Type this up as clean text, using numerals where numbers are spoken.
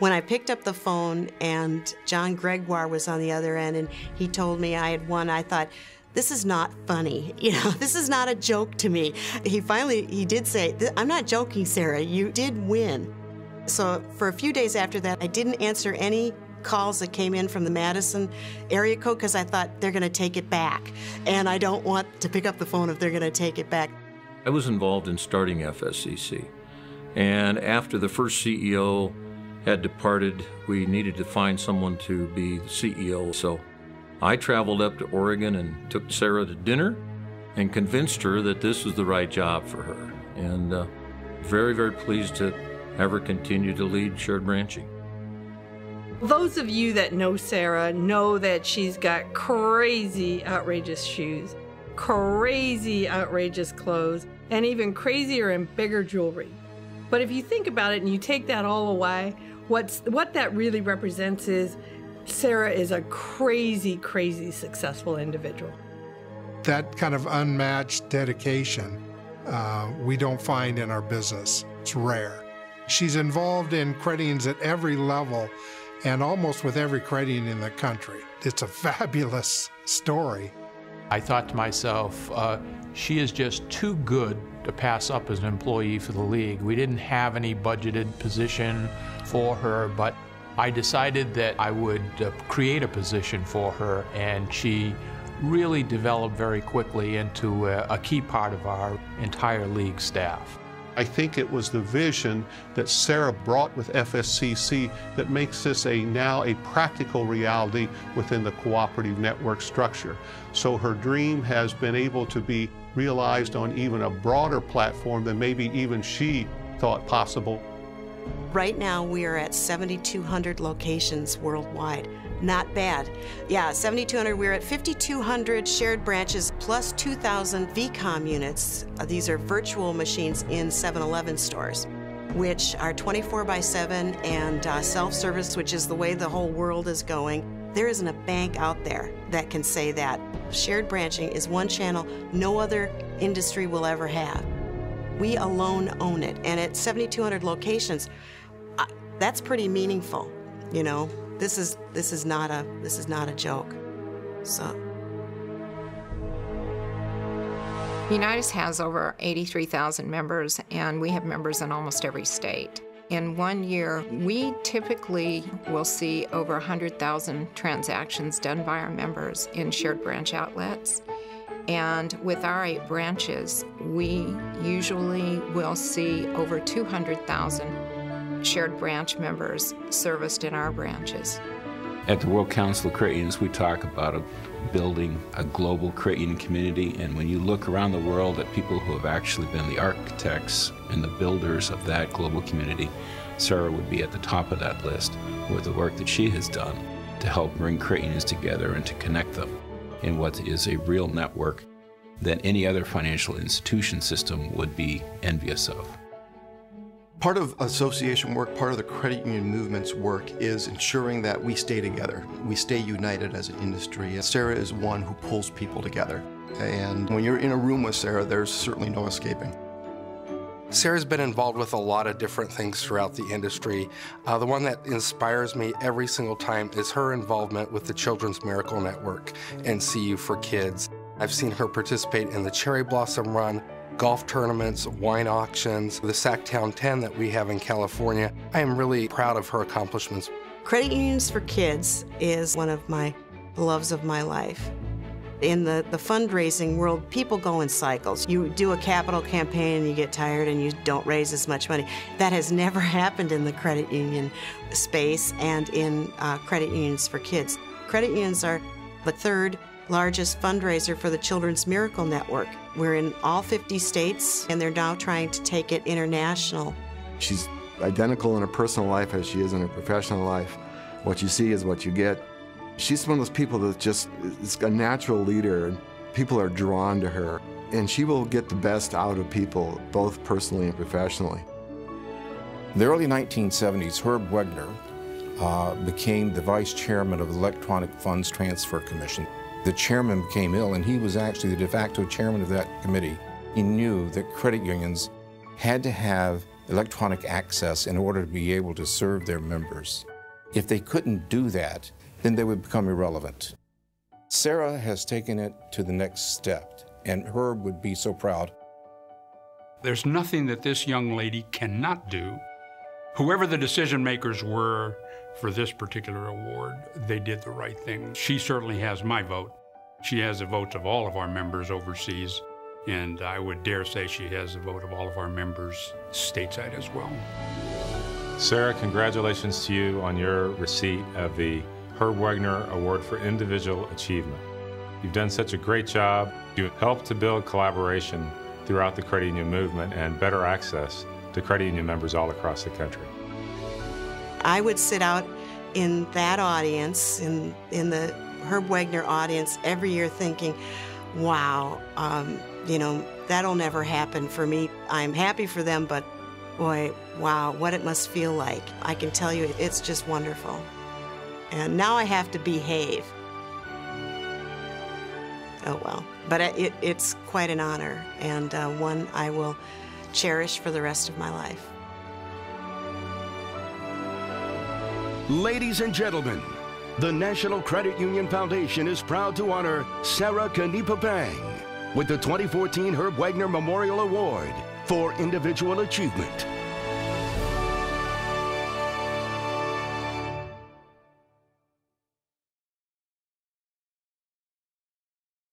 When I picked up the phone and John Gregoire was on the other end and he told me I had won, I thought, this is not funny. This is not a joke to me. He did say, I'm not joking, Sarah, you did win. So for a few days after that, I didn't answer any calls that came in from the Madison area code because I thought they're going to take it back. And I don't want to pick up the phone if they're going to take it back. I was involved in starting FSCC. And after the first CEO had departed, we needed to find someone to be the CEO. So I traveled up to Oregon and took Sarah to dinner and convinced her that this was the right job for her. And very, very pleased to have her continue to lead Shared Branching. Those of you that know Sarah know that she's got crazy, outrageous shoes, crazy, outrageous clothes, and even crazier and bigger jewelry. But if you think about it and you take that all away, what that really represents is Sarah is a crazy, crazy successful individual. That kind of unmatched dedication we don't find in our business. It's rare. She's involved in credit unions at every level and almost with every credit union in the country. It's a fabulous story. I thought to myself, she is just too good to pass up as an employee for the league. We didn't have any budgeted position for her, but I decided that I would create a position for her, and she really developed very quickly into a key part of our entire league staff. I think it was the vision that Sarah brought with FSCC that makes this now a practical reality within the cooperative network structure. So her dream has been able to be realized on even a broader platform than maybe even she thought possible. Right now we are at 7,200 locations worldwide. Not bad. Yeah, 7,200. We're at 5,200 shared branches plus 2,000 VCOM units. These are virtual machines in 7-Eleven stores, which are 24/7 and self-service, which is the way the whole world is going. There isn't a bank out there that can say that. Shared branching is one channel no other industry will ever have. We alone own it, and at 7,200 locations, that's pretty meaningful, you know. This is not a joke. So UNITUS has over 83,000 members, and we have members in almost every state. In 1 year, we typically will see over 100,000 transactions done by our members in shared branch outlets. And with our 8 branches, we usually will see over 200,000 shared branch members serviced in our branches. At the World Council of Credit Unions, we talk about building a global credit union community, and when you look around the world at people who have actually been the architects and the builders of that global community, Sarah would be at the top of that list with the work that she has done to help bring credit unions together and to connect them in what is a real network that any other financial institution system would be envious of. Part of association work, part of the credit union movement's work is ensuring that we stay together. We stay united as an industry. Sarah is one who pulls people together. And when you're in a room with Sarah, there's certainly no escaping. Sarah's been involved with a lot of different things throughout the industry. The one that inspires me every single time is her involvement with the Children's Miracle Network, NCUF for Kids. I've seen her participate in the Cherry Blossom Run, golf tournaments, wine auctions, the Sacktown 10 that we have in California. I am really proud of her accomplishments. Credit Unions for Kids is one of my loves of my life. In the fundraising world, people go in cycles. You do a capital campaign and you get tired and you don't raise as much money. That has never happened in the credit union space and in Credit Unions for Kids. Credit unions are the 3rd largest fundraiser for the Children's Miracle Network. We're in all 50 states, and they're now trying to take it international. She's identical in her personal life as she is in her professional life. What you see is what you get. She's one of those people that just is a natural leader, and people are drawn to her. And she will get the best out of people, both personally and professionally. In the early 1970s, Herb Wegner became the vice chairman of the Electronic Funds Transfer Commission. The chairman became ill, and he was actually the de facto chairman of that committee. He knew that credit unions had to have electronic access in order to be able to serve their members. If they couldn't do that, then they would become irrelevant. Sarah has taken it to the next step, and Herb would be so proud. There's nothing that this young lady cannot do. Whoever the decision makers were for this particular award, they did the right thing. She certainly has my vote. She has the votes of all of our members overseas, and I would dare say she has the vote of all of our members stateside as well. Sarah, congratulations to you on your receipt of the Herb Wegner Award for Individual Achievement. You've done such a great job. You helped to build collaboration throughout the credit union movement and better access to credit union members all across the country. I would sit out in that audience, in the Herb Wegner audience every year thinking, wow, you know, that'll never happen for me. I'm happy for them, but boy, wow, what it must feel like. I can tell you, it's just wonderful. And now I have to behave. Oh well, but it's quite an honor, and one I will cherish for the rest of my life. Ladies and gentlemen, the National Credit Union Foundation is proud to honor Sarah Canepa Bang with the 2014 Herb Wegner Memorial Award for Individual Achievement.